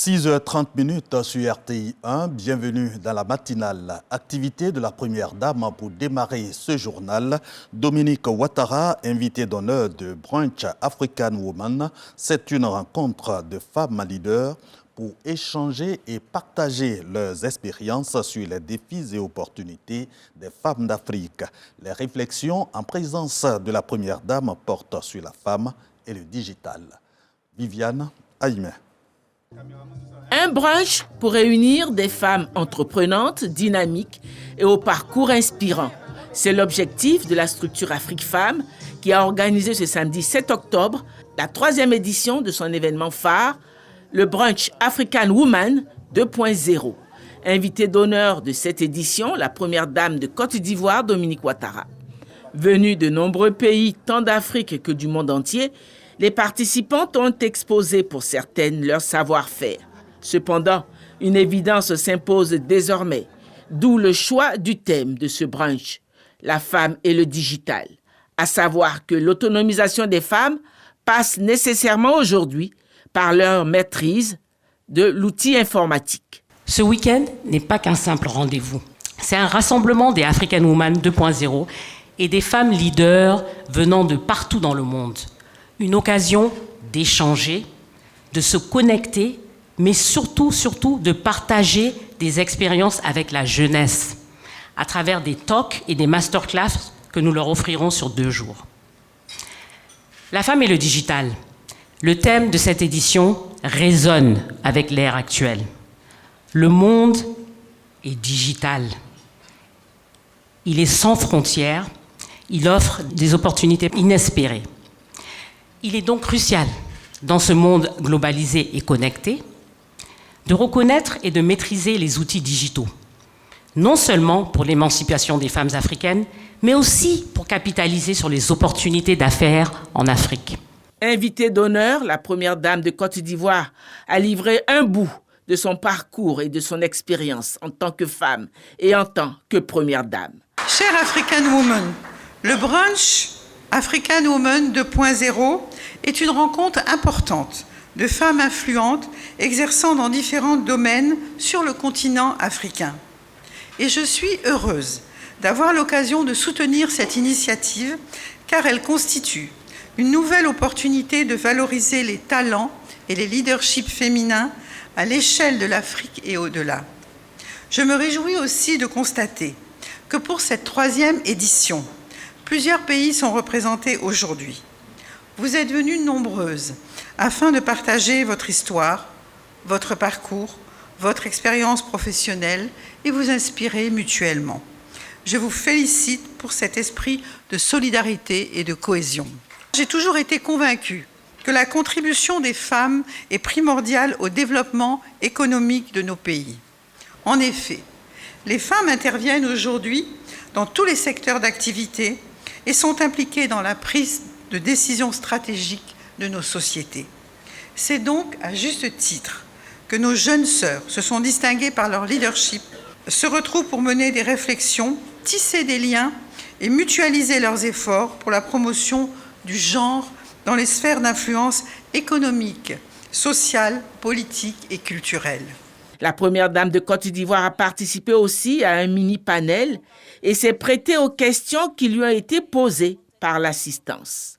6h30 sur RTI 1, bienvenue dans la matinale. Activité de la première dame pour démarrer ce journal. Dominique Ouattara, invité d'honneur de Brunch African Woman. C'est une rencontre de femmes leaders pour échanger et partager leurs expériences sur les défis et opportunités des femmes d'Afrique. Les réflexions en présence de la première dame portent sur la femme et le digital. Viviane Aïmé. Un brunch pour réunir des femmes entreprenantes, dynamiques et au parcours inspirant. C'est l'objectif de la structure Afrique Femmes qui a organisé ce samedi 7 octobre la 3e édition de son événement phare, le Brunch African Woman 2.0. Invitée d'honneur de cette édition, la première dame de Côte d'Ivoire, Dominique Ouattara. Venue de nombreux pays, tant d'Afrique que du monde entier, les participantes ont exposé pour certaines leur savoir-faire. Cependant, une évidence s'impose désormais, d'où le choix du thème de ce brunch, la femme et le digital. À savoir que l'autonomisation des femmes passe nécessairement aujourd'hui par leur maîtrise de l'outil informatique. Ce week-end n'est pas qu'un simple rendez-vous. C'est un rassemblement des African Women 2.0 et des femmes leaders venant de partout dans le monde. Une occasion d'échanger, de se connecter, mais surtout de partager des expériences avec la jeunesse à travers des talks et des masterclass que nous leur offrirons sur 2 jours. La femme et le digital. Le thème de cette édition résonne avec l'ère actuelle. Le monde est digital. Il est sans frontières. Il offre des opportunités inespérées. Il est donc crucial, dans ce monde globalisé et connecté, de reconnaître et de maîtriser les outils digitaux, non seulement pour l'émancipation des femmes africaines, mais aussi pour capitaliser sur les opportunités d'affaires en Afrique. Invitée d'honneur, la première dame de Côte d'Ivoire a livré un bout de son parcours et de son expérience en tant que femme et en tant que première dame. Chère African Woman, le brunch African Woman 2.0 est une rencontre importante de femmes influentes exerçant dans différents domaines sur le continent africain. Et je suis heureuse d'avoir l'occasion de soutenir cette initiative car elle constitue une nouvelle opportunité de valoriser les talents et les leaderships féminins à l'échelle de l'Afrique et au-delà. Je me réjouis aussi de constater que pour cette 3e édition, plusieurs pays sont représentés aujourd'hui. Vous êtes venues nombreuses afin de partager votre histoire, votre parcours, votre expérience professionnelle et vous inspirer mutuellement. Je vous félicite pour cet esprit de solidarité et de cohésion. J'ai toujours été convaincue que la contribution des femmes est primordiale au développement économique de nos pays. En effet, les femmes interviennent aujourd'hui dans tous les secteurs d'activité et sont impliquées dans la prise de décisions stratégiques de nos sociétés. C'est donc à juste titre que nos jeunes sœurs se sont distinguées par leur leadership, se retrouvent pour mener des réflexions, tisser des liens et mutualiser leurs efforts pour la promotion du genre dans les sphères d'influence économique, sociale, politique et culturelle. La première dame de Côte d'Ivoire a participé aussi à un mini-panel et s'est prêtée aux questions qui lui ont été posées par l'assistance.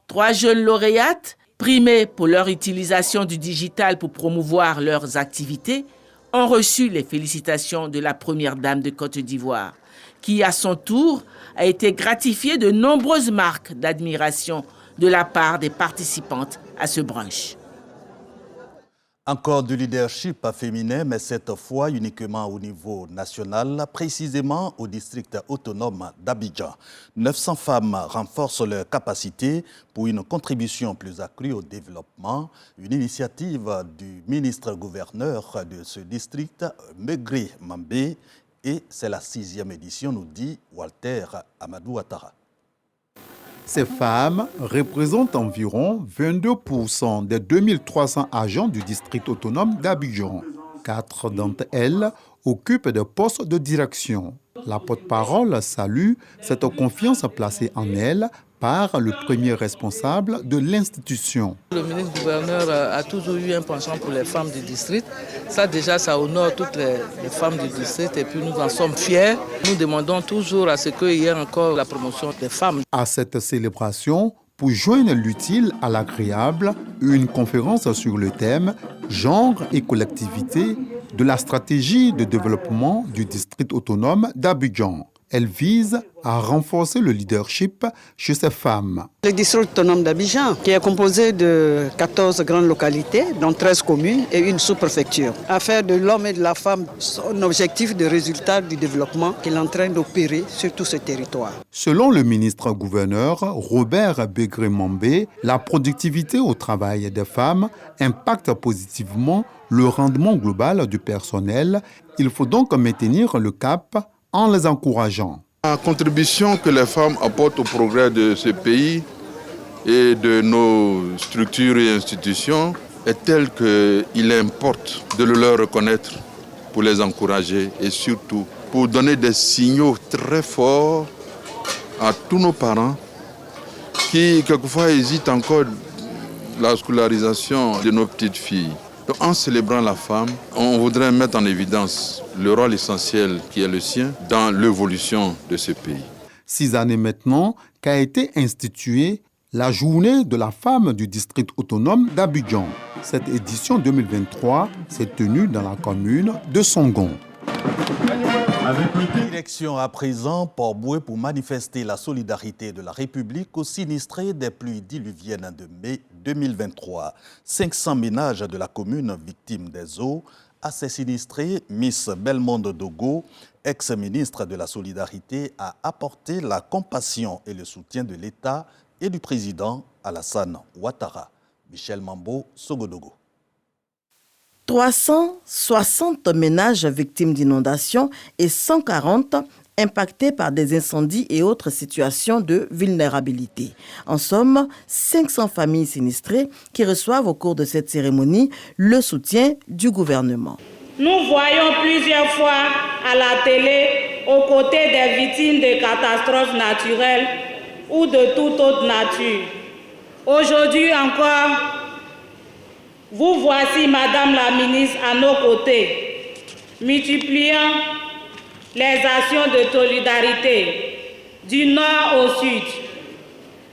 3 jeunes lauréates, primées pour leur utilisation du digital pour promouvoir leurs activités, ont reçu les félicitations de la première dame de Côte d'Ivoire, qui, à son tour, a été gratifiée de nombreuses marques d'admiration de la part des participantes à ce brunch. Encore du leadership féminin, mais cette fois uniquement au niveau national, précisément au district autonome d'Abidjan. 900 femmes renforcent leurs capacités pour une contribution plus accrue au développement. Une initiative du ministre-gouverneur de ce district, Megré Mambé, et c'est la 6e édition, nous dit Walter Amadou Ouattara. Ces femmes représentent environ 22% des 2300 agents du district autonome d'Abidjan. 4 d'entre elles occupent des postes de direction. La porte-parole salue cette confiance placée en elles part le premier responsable de l'institution. Le ministre-gouverneur a toujours eu un penchant pour les femmes du district. Ça déjà, ça honore toutes les femmes du district et puis nous en sommes fiers. Nous demandons toujours à ce qu'il y ait encore la promotion des femmes. À cette célébration, pour joindre l'utile à l'agréable, une conférence sur le thème « Genre et collectivité » de la stratégie de développement du district autonome d'Abidjan. Elle vise à renforcer le leadership chez ces femmes. Le district autonome d'Abidjan, qui est composé de 14 grandes localités, dont 13 communes et une sous-préfecture, a fait de l'homme et de la femme son objectif de résultat du développement qu'il est en train d'opérer sur tout ce territoire. Selon le ministre-gouverneur Robert Begré-Mambé, la productivité au travail des femmes impacte positivement le rendement global du personnel. Il faut donc maintenir le cap en les encourageant. La contribution que les femmes apportent au progrès de ce pays et de nos structures et institutions est telle qu'il importe de le leur reconnaître pour les encourager et surtout pour donner des signaux très forts à tous nos parents qui quelquefois hésitent encore la scolarisation de nos petites filles. Donc, en célébrant la femme, on voudrait mettre en évidence le rôle essentiel qui est le sien dans l'évolution de ce pays. 6 années maintenant qu'a été instituée la journée de la femme du district autonome d'Abidjan. Cette édition 2023 s'est tenue dans la commune de Songon. Direction à présent Port-Bouët pour manifester la solidarité de la République aux sinistrés des pluies diluviennes de mai 2023. 500 ménages de la commune victimes des eaux. À ces sinistrés, Miss Belmondo Dogo, ex-ministre de la Solidarité, a apporté la compassion et le soutien de l'État et du président Alassane Ouattara. Michel Mambo, Sogodogo. 360 ménages victimes d'inondations et 140 impactés par des incendies et autres situations de vulnérabilité. En somme, 500 familles sinistrées qui reçoivent au cours de cette cérémonie le soutien du gouvernement. Nous voyons plusieurs fois à la télé, aux côtés des victimes de catastrophes naturelles ou de toute autre nature. Aujourd'hui encore, vous voici, Madame la ministre, à nos côtés, multipliant les actions de solidarité du nord au sud,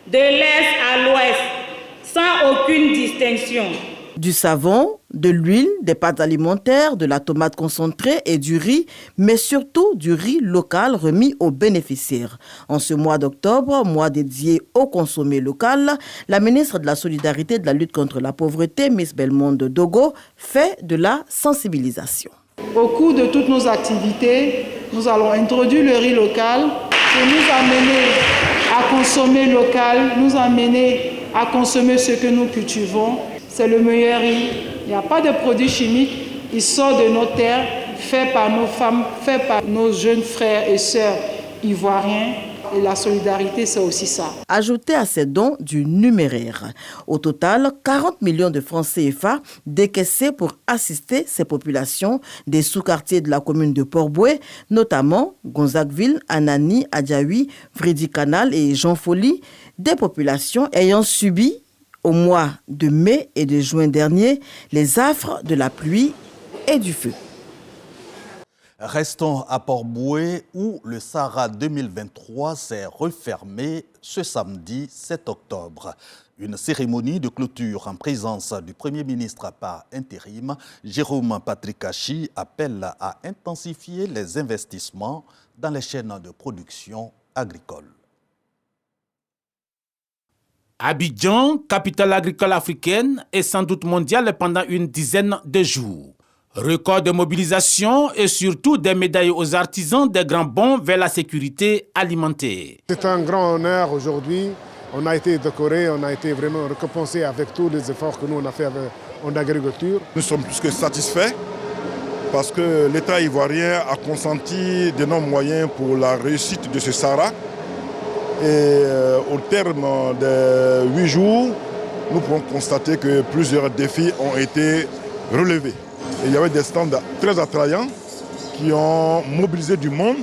de l'est à l'ouest, sans aucune distinction. Du savon, de l'huile, des pâtes alimentaires, de la tomate concentrée et du riz, mais surtout du riz local remis aux bénéficiaires. En ce mois d'octobre, mois dédié au consommé local, la ministre de la Solidarité et de la lutte contre la pauvreté, Miss Belmondo Dogo, fait de la sensibilisation. Au cours de toutes nos activités, nous allons introduire le riz local pour nous amener à consommer local, nous amener à consommer ce que nous cultivons. C'est le meilleur riz. Il n'y a pas de produits chimiques. Il sort de nos terres, fait par nos femmes, fait par nos jeunes frères et sœurs ivoiriens. Et la solidarité, c'est aussi ça. Ajouté à ces dons du numéraire. Au total, 40 millions de francs CFA décaissés pour assister ces populations des sous-quartiers de la commune de Port-Bouët, notamment Gonzagueville, Anani, Adjaoui, Vridi Canal et Jean Folly, des populations ayant subi au mois de mai et de juin dernier les affres de la pluie et du feu. Restons à Port-Bouët où le Sahara 2023 s'est refermé ce samedi 7 octobre. Une cérémonie de clôture en présence du Premier ministre par intérim, Jérôme Patrick-Kachi, appelle à intensifier les investissements dans les chaînes de production agricole. Abidjan, capitale agricole africaine, est sans doute mondiale pendant une dizaine de jours. Record de mobilisation et surtout des médailles aux artisans des grands bonds vers la sécurité alimentaire. C'est un grand honneur aujourd'hui. On a été décoré, on a été vraiment récompensé avec tous les efforts que nous on a fait en agriculture. Nous sommes plus que satisfaits parce que l'État ivoirien a consenti d'énormes moyens pour la réussite de ce Sahara. Et au terme de 8 jours, nous pouvons constater que plusieurs défis ont été relevés. Et il y avait des stands très attrayants qui ont mobilisé du monde.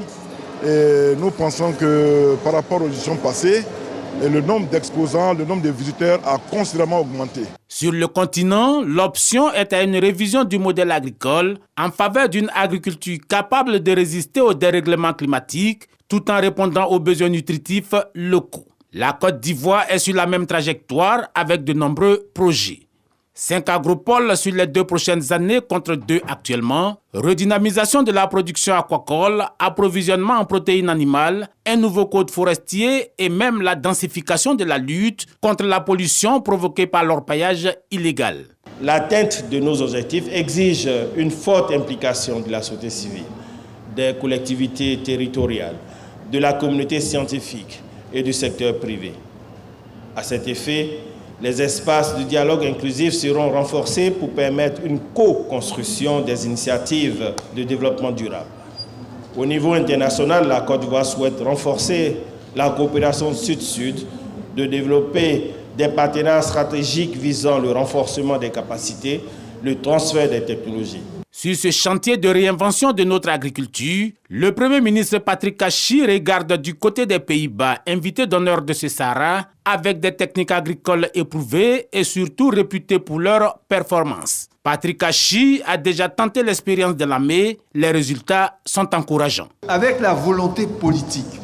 Et nous pensons que par rapport aux éditions passées, et le nombre d'exposants, le nombre de visiteurs a considérablement augmenté. Sur le continent, l'option est à une révision du modèle agricole en faveur d'une agriculture capable de résister au dérèglement climatique tout en répondant aux besoins nutritifs locaux. La Côte d'Ivoire est sur la même trajectoire avec de nombreux projets. 5 agropoles sur les 2 prochaines années contre 2 actuellement, redynamisation de la production aquacole, approvisionnement en protéines animales, un nouveau code forestier et même la densification de la lutte contre la pollution provoquée par l'orpaillage illégal. L'atteinte de nos objectifs exige une forte implication de la société civile, des collectivités territoriales, de la communauté scientifique et du secteur privé. À cet effet, les espaces de dialogue inclusif seront renforcés pour permettre une co-construction des initiatives de développement durable. Au niveau international, la Côte d'Ivoire souhaite renforcer la coopération sud-sud, de développer des partenariats stratégiques visant le renforcement des capacités, le transfert des technologies. Sur ce chantier de réinvention de notre agriculture, le Premier ministre Patrick Kachi regarde du côté des Pays-Bas, invité d'honneur de ce Sahara, avec des techniques agricoles éprouvées et surtout réputées pour leur performance. Patrick Kachi a déjà tenté l'expérience de l'AME, les résultats sont encourageants. Avec la volonté politique,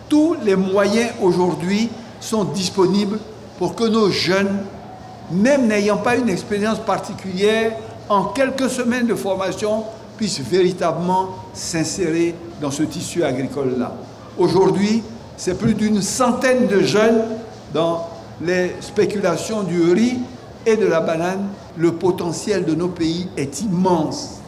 tous les moyens aujourd'hui sont disponibles pour que nos jeunes, même n'ayant pas une expérience particulière, en quelques semaines de formation, puissent véritablement s'insérer dans ce tissu agricole-là. Aujourd'hui, c'est plus d'une centaine de jeunes dans les spéculations du riz et de la banane. Le potentiel de nos pays est immense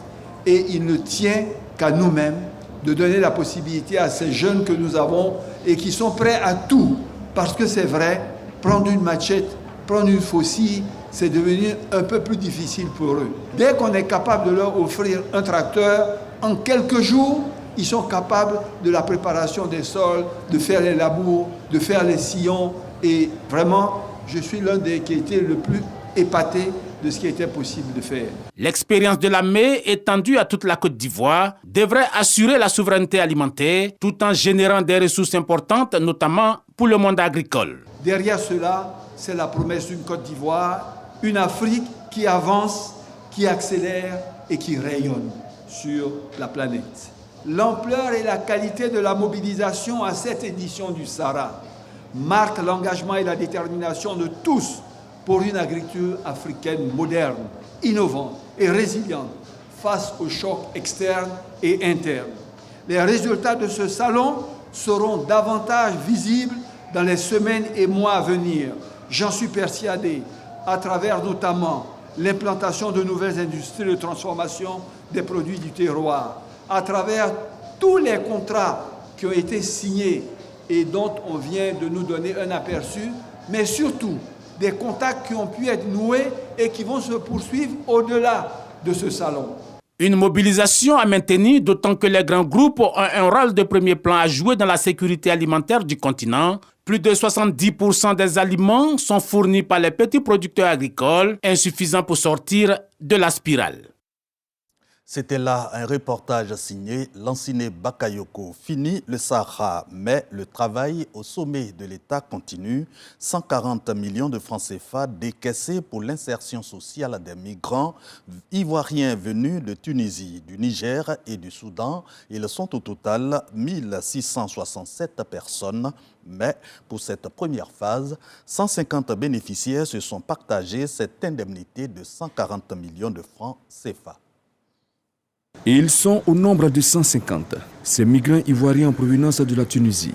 et il ne tient qu'à nous-mêmes de donner la possibilité à ces jeunes que nous avons et qui sont prêts à tout. Parce que c'est vrai, prendre une machette, prendre une faucille, c'est devenu un peu plus difficile pour eux. Dès qu'on est capable de leur offrir un tracteur, en quelques jours, ils sont capables de la préparation des sols, de faire les labours, de faire les sillons. Et vraiment, je suis l'un des qui était le plus épaté de ce qui était possible de faire. L'expérience de l'AME, étendue à toute la Côte d'Ivoire, devrait assurer la souveraineté alimentaire tout en générant des ressources importantes, notamment pour le monde agricole. Derrière cela, c'est la promesse d'une Côte d'Ivoire, une Afrique qui avance, qui accélère et qui rayonne sur la planète. L'ampleur et la qualité de la mobilisation à cette édition du Sahara marquent l'engagement et la détermination de tous pour une agriculture africaine moderne, innovante et résiliente face aux chocs externes et internes. Les résultats de ce salon seront davantage visibles dans les semaines et mois à venir. J'en suis persuadé, à travers notamment l'implantation de nouvelles industries de transformation des produits du terroir, à travers tous les contrats qui ont été signés et dont on vient de nous donner un aperçu, mais surtout des contacts qui ont pu être noués et qui vont se poursuivre au-delà de ce salon. Une mobilisation à maintenir, d'autant que les grands groupes ont un rôle de premier plan à jouer dans la sécurité alimentaire du continent. Plus de 70% des aliments sont fournis par les petits producteurs agricoles, insuffisants pour sortir de la spirale. C'était là un reportage signé Lansine Bakayoko. Fini le Sahara, mais le travail au sommet de l'État continue. 140 millions de francs CFA décaissés pour l'insertion sociale des migrants ivoiriens venus de Tunisie, du Niger et du Soudan. Ils sont au total 1667 personnes. Mais pour cette première phase, 150 bénéficiaires se sont partagés cette indemnité de 140 millions de francs CFA. Ils sont au nombre de 150. Ces migrants ivoiriens en provenance de la Tunisie,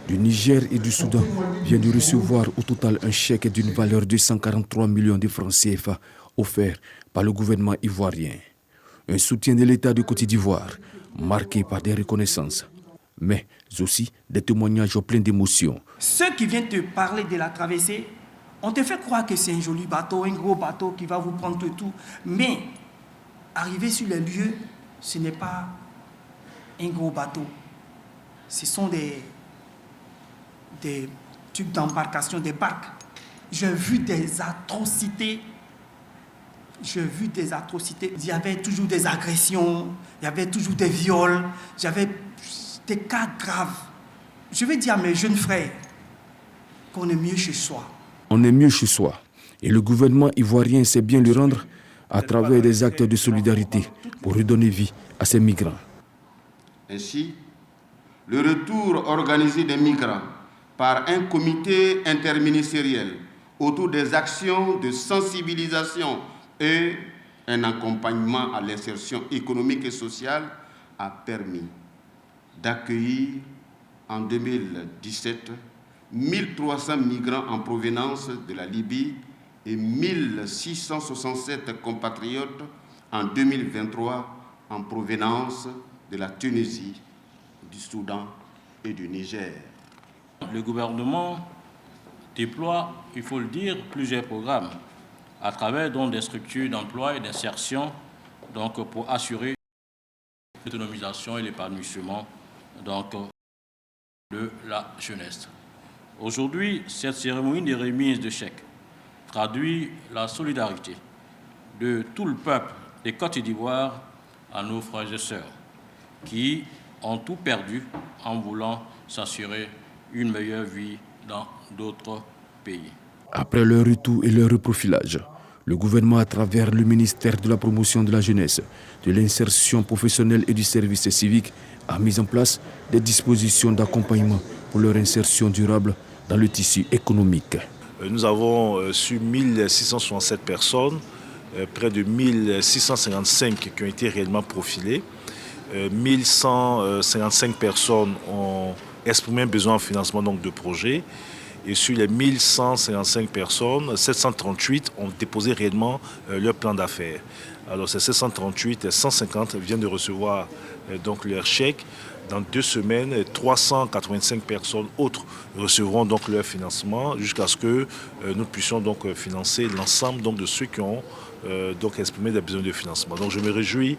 du Niger et du Soudan viennent de recevoir au total un chèque d'une valeur de 143 millions de francs CFA offert par le gouvernement ivoirien. Un soutien de l'État de Côte d'Ivoire, marqué par des reconnaissances, mais aussi des témoignages pleins d'émotions. Ceux qui viennent te parler de la traversée, on te fait croire que c'est un joli bateau, un gros bateau qui va vous prendre tout. Mais arriver sur les lieux, ce n'est pas un gros bateau. Ce sont des trucs d'embarcation, des barques. J'ai vu des atrocités. Il y avait toujours des agressions, il y avait toujours des viols, il y avait des cas graves. Je vais dire à mes jeunes frères, qu'on est mieux chez soi. On est mieux chez soi. Et le gouvernement ivoirien sait bien le rendre à travers des actes de solidarité pour redonner vie à ces migrants. Ainsi, le retour organisé des migrants par un comité interministériel autour des actions de sensibilisation et un accompagnement à l'insertion économique et sociale a permis d'accueillir en 2017 1300 migrants en provenance de la Libye et 1667 compatriotes en 2023 en provenance de la Tunisie, du Soudan et du Niger. Le gouvernement déploie, il faut le dire, plusieurs programmes à travers donc, des structures d'emploi et d'insertion pour assurer l'autonomisation et l'épanouissement de la jeunesse. Aujourd'hui, cette cérémonie de remise de chèques traduit la solidarité de tout le peuple des Côtes d'Ivoire à nos frères et sœurs qui ont tout perdu en voulant s'assurer une meilleure vie dans d'autres pays. Après leur retour et leur reprofilage, le gouvernement, à travers le ministère de la Promotion de la Jeunesse, de l'Insertion professionnelle et du Service civique, a mis en place des dispositions d'accompagnement pour leur insertion durable dans le tissu économique. Nous avons su 1667 personnes, près de 1655 qui ont été réellement profilées. 1155 personnes ont exprimé un besoin en financement de projets. Et sur les 1155 personnes, 738 ont déposé réellement leur plan d'affaires. Alors ces 738, 150 viennent de recevoir leur chèque. Dans 2 semaines, 385 personnes autres recevront leur financement jusqu'à ce que nous puissions financer l'ensemble de ceux qui ont exprimé des besoins de financement. Donc je me réjouis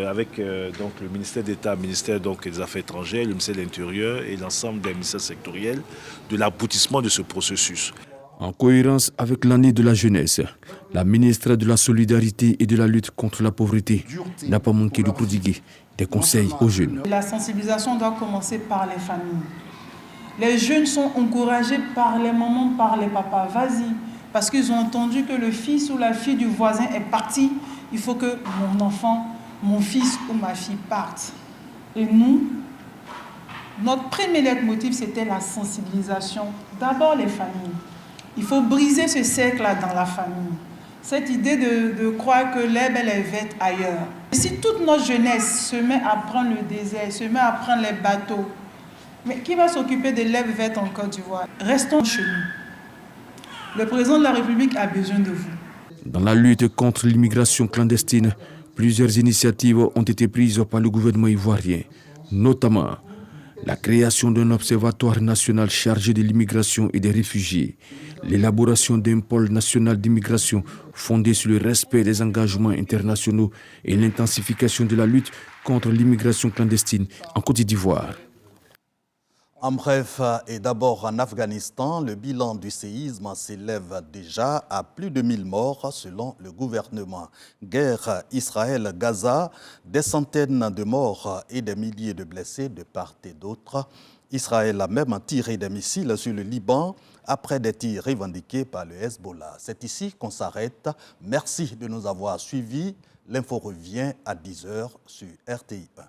avec le ministère d'État, le ministère des Affaires étrangères, le ministère de l'Intérieur et l'ensemble des ministères sectoriels de l'aboutissement de ce processus. En cohérence avec l'année de la jeunesse, la ministre de la Solidarité et de la lutte contre la pauvreté n'a pas manqué de prodiguer des conseils aux jeunes. La sensibilisation doit commencer par les familles. Les jeunes sont encouragés par les mamans, par les papas. Vas-y, parce qu'ils ont entendu que le fils ou la fille du voisin est parti. Il faut que mon enfant, mon fils ou ma fille parte. Et nous, notre premier leitmotiv, c'était la sensibilisation. D'abord les familles. Il faut briser ce cercle-là dans la famille. Cette idée de croire que l'herbe est verte ailleurs. Et si toute notre jeunesse se met à prendre le désert, se met à prendre les bateaux, mais qui va s'occuper de l'herbe verte en Côte d'Ivoire? Restons chez nous. Le président de la République a besoin de vous. Dans la lutte contre l'immigration clandestine, plusieurs initiatives ont été prises par le gouvernement ivoirien, notamment la création d'un observatoire national chargé de l'immigration et des réfugiés, l'élaboration d'un pôle national d'immigration fondé sur le respect des engagements internationaux et l'intensification de la lutte contre l'immigration clandestine en Côte d'Ivoire. En bref, et d'abord en Afghanistan, le bilan du séisme s'élève déjà à plus de 1000 morts selon le gouvernement. Guerre Israël-Gaza, des centaines de morts et des milliers de blessés de part et d'autre. Israël a même tiré des missiles sur le Liban après des tirs revendiqués par le Hezbollah. C'est ici qu'on s'arrête. Merci de nous avoir suivis. L'info revient à 10h sur RTI 1.